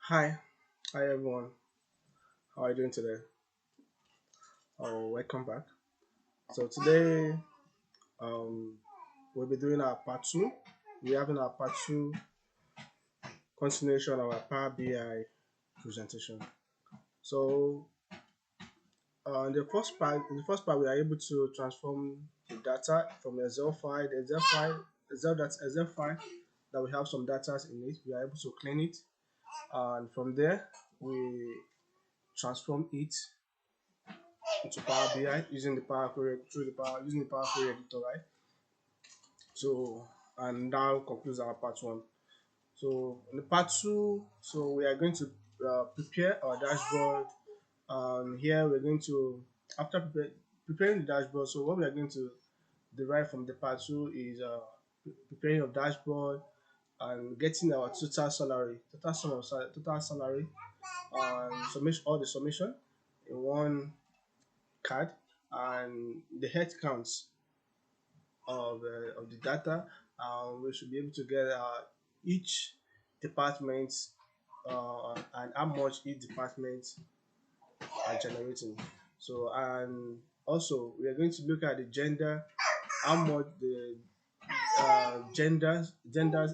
Hi, hi everyone. How are you doing today? Oh, welcome back. So today, um, we'll be doing our part two. We're having our part two continuation of our Power BI presentation. So, in the first part, we are able to transform the data from Excel file, the Excel file that we have some data in it. We are able to clean it, and from there, we transform it into Power BI using the Power Query through the Power using the Power Query editor, right? So and that concludes our part one. So in the part two, so we are going to prepare our dashboard. Here we're going to preparing the dashboard. So what we are going to derive from the part two is preparing your dashboard and getting our total salary, total salary, and submit all the summation in one card and the head counts of the data. We should be able to get each department and how much each department are generating. So and also we are going to look at the gender, how much the genders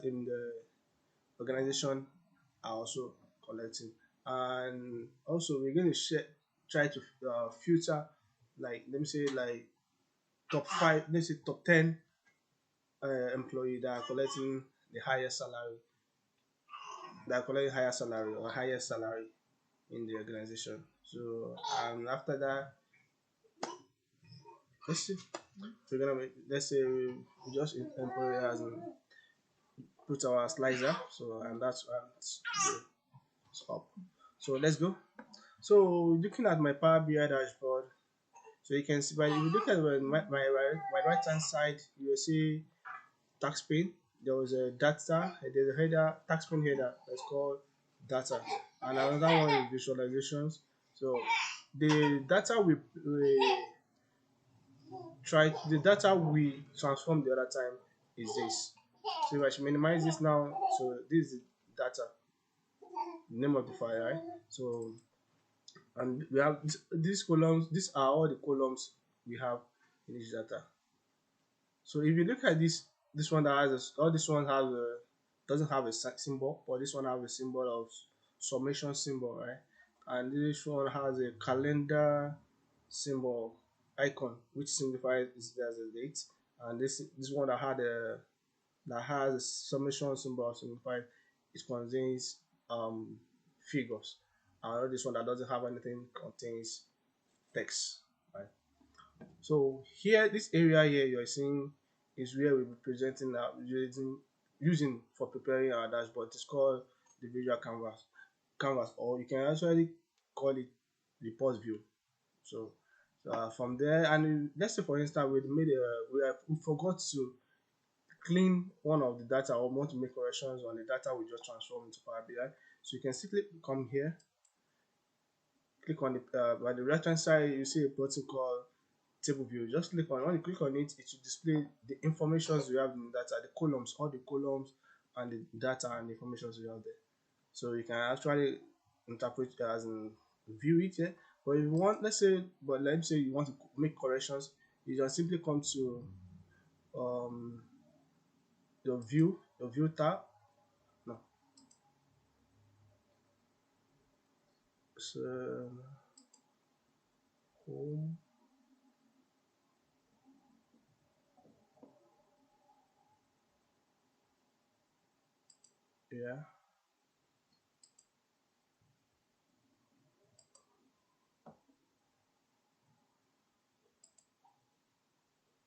in the organization are also collecting, and also we're going to try to filter, like let me say like top five, let's say top 10 employee that are collecting the highest salary, that are collecting higher salary or highest salary in the organization. So after that, let's see, we're gonna let's say we just employ as in put our slicer. So and that's the up. So let's go. So looking at my Power BI dashboard, so you can see, by if you look at my right hand side, you will see tax pane. There was a data, there's a header, tax pane header that's called data, and another one is visualizations. So we the data we transform the other time is this. So if I should minimize this now, so this is the data, the name of the file, right? So and we have these columns. These are all the columns we have in this data. So if you look at this one that has all this one has a doesn't have a symbol, but this one has a symbol of summation symbol, right? And this one has a calendar symbol icon, which signifies there's a date. And this one that has a summation symbol signifies it contains figures. And this one that doesn't have anything contains text, right? So here, this area here you're seeing is where we'll be presenting using for preparing our dashboard. It's called the visual canvas, or you can actually call it report view. So, from there, and let's say for instance we forgot to clean one of the data or want to make corrections on the data we just transformed into Power BI. So you can simply come here, click on the by the right hand side, you see a button called table view. Just click on, when you click on it, it will display the informations you have in the data, the columns, all the columns and the data and the informations you have there. So you can actually interpret it as in view it here. But if you want, let's say you want to make corrections, you just simply come to um your view tab. No, so home, yeah,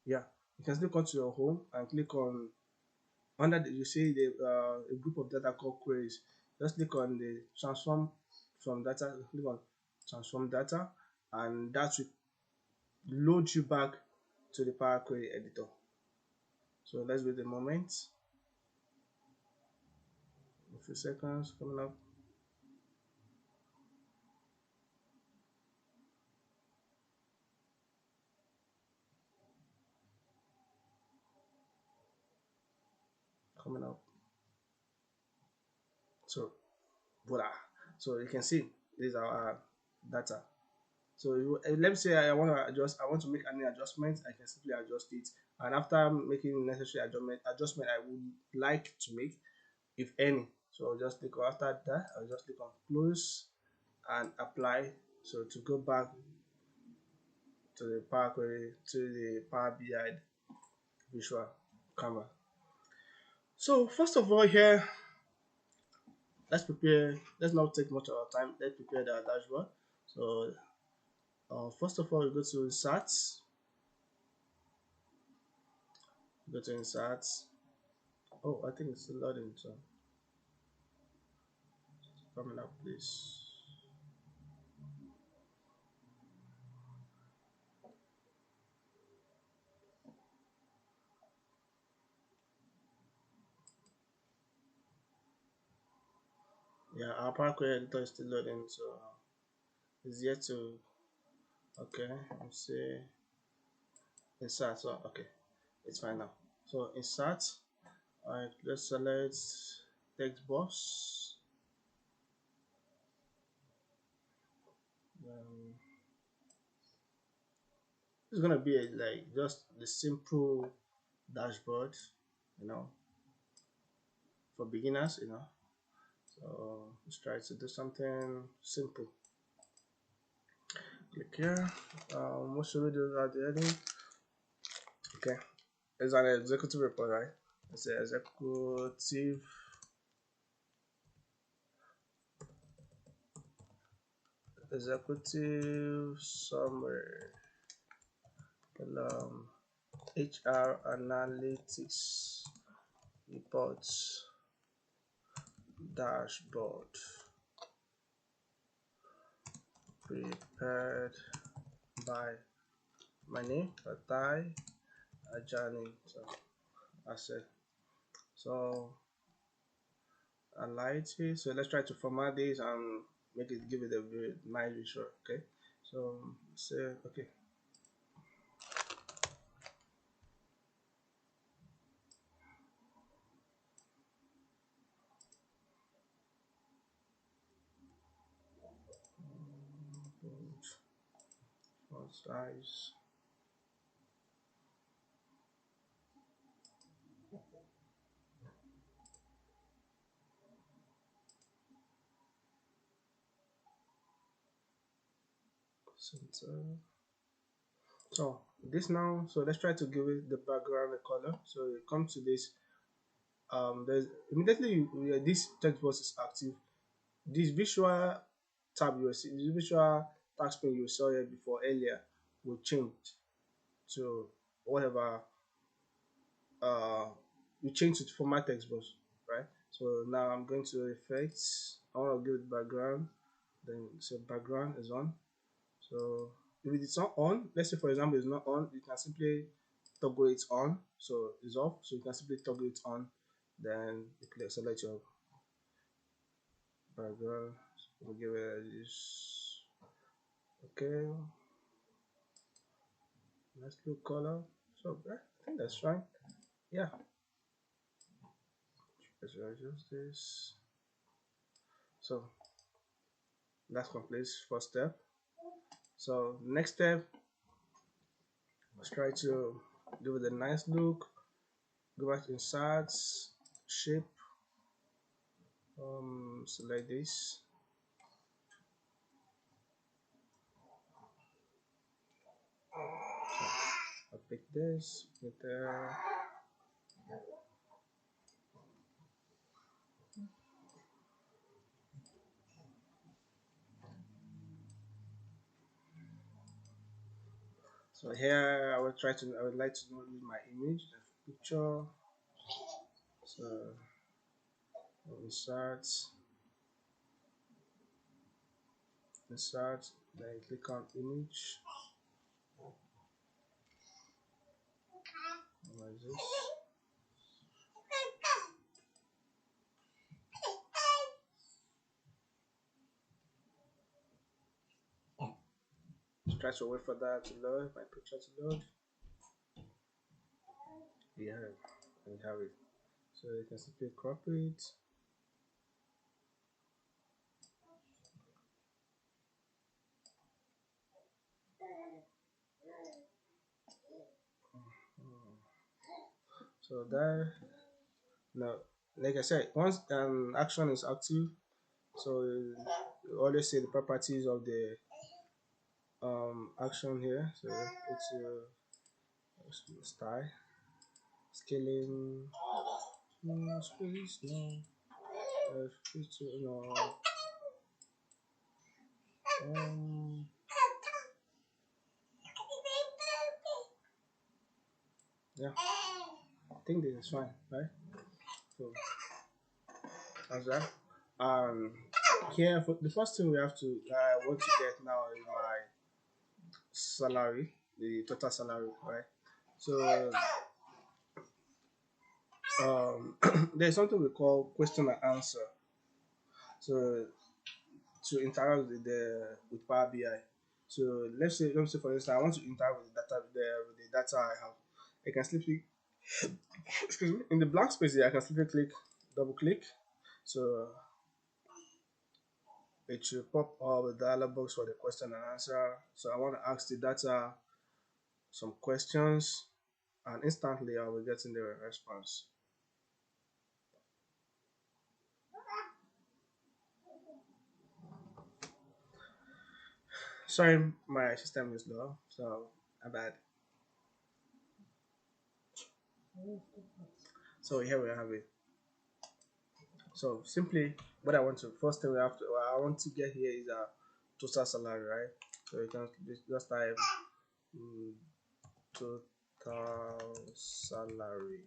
yeah. You can still come to your home and click on under you see the a group of data called queries. Just click on the transform from data, click on transform data, and that will load you back to the Power Query editor. So let's wait a moment, a few seconds coming up. Coming up. So voila. So you can see these are our data. So let me say I want to adjust, I want to make any adjustment, I can simply adjust it. And after making necessary adjustment I would like to make, if any. So I'll just click after that, I'll just click on close and apply. So to go back to the Power Query, to the Power BI visual camera. So first of all here, let's not take much of our time, let's prepare the dashboard. So first of all, we go to insert, oh, I think it's loading, so coming up, please. Yeah, our Power Query editor is still loading, so it's yet to, okay, let's see, insert, so okay, it's fine now. So insert, alright, let's select text box. It's gonna be like just the simple dashboard, you know, for beginners, you know. So let's try to do something simple. Click here. What should we do at the heading? Okay, it's an executive report, right? It's an executive summary, HR analytics reports dashboard prepared by my name, Fatai Ajani. So I said, so I like it. So let's try to format this and make it, give it a very nice visual. Okay, so say okay. Font size. Center. So this now, so let's try to give it the background a color. So it comes to this, there's immediately this text box is active. This visual tab you see, this visual task pane you saw here before earlier will change to whatever you change to format text box, right? So now I'm going to effects, I want to give it background, then so background is on. So if it's not on, let's say for example it's not on, you can simply toggle it on. So it's off, so you can simply toggle it on, then you click select your background. So we'll give it this, okay, nice blue color. So I think that's fine. Yeah, let's adjust this. So that's complete first step. So next step, let's try to give it a nice look. Go back to insert, shape, select this. So I'll pick this, put there. So here I would like to use my image, the picture. So insert, then click on image. What is this? Try to wait for that to load, my picture to load. Yeah, we have it. So you can simply crop it. So there, now, like I said, once an action is active, so you always see the properties of the action here. So it's style, scaling, space, no, um, yeah, I think this is fine, right? So that's that. Um, here for the first thing we have to want to get now is my salary, the total salary, right? So there's something we call question and answer. So to interact with the with Power BI. So let me say for instance I want to interact with the data I have. I can simply excuse me in the blank space here I can simply click double click. So it should pop up the dialog box for the question and answer. So I want to ask the data some questions and instantly I will get in the response. Sorry, my system is low, so I bad. So here we have it. So simply, what I want to first thing we have to what I want to get here is a total salary, right? So you can just type mm, total salary.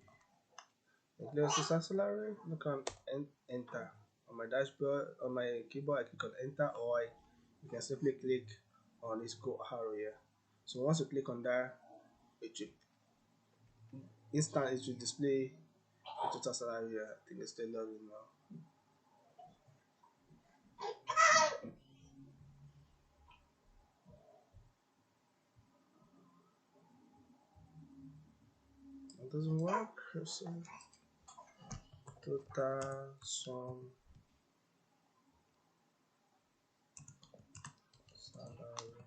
Include total salary. You can enter on my dashboard on my keyboard. I click on enter, or you can simply click on this go arrow here. So once you click on that, it should it should display the total salary here. I think it's still loading now. It doesn't work. So total sum salary.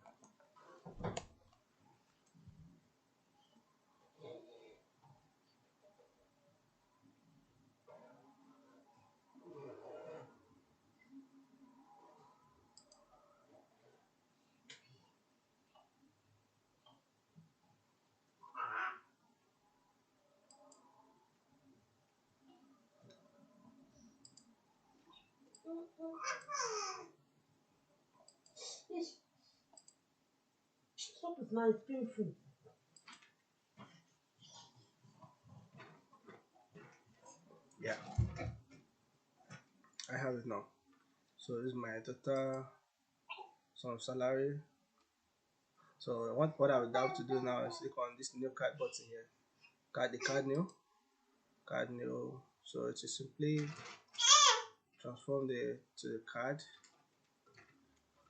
Stop it now, it's painful. Yeah, I have it now. So this is my total sum salary. So what I would have to do now is click on this new card button here. Card new. So it is simply transform the to the card.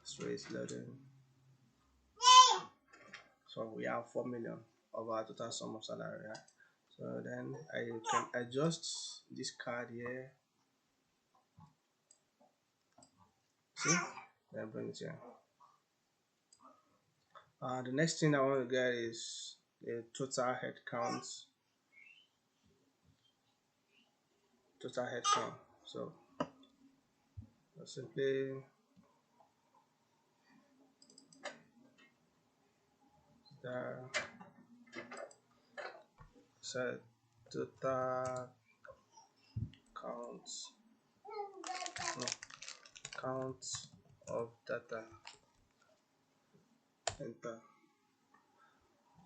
So it's loading. So we have 4 million of our total sum of salary. Right? So then I can adjust this card here. See? Then bring it here. The next thing I want to get is the total head count. Total head count. So I'll simply the set total count no, count of data. Enter.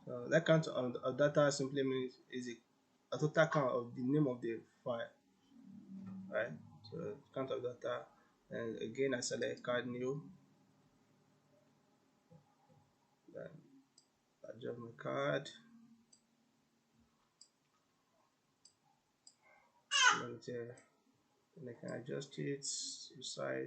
So that count of data simply means is a total count of the name of the file, right? So count of data, and again I select card new, then adjust my card, and then I can adjust it to size.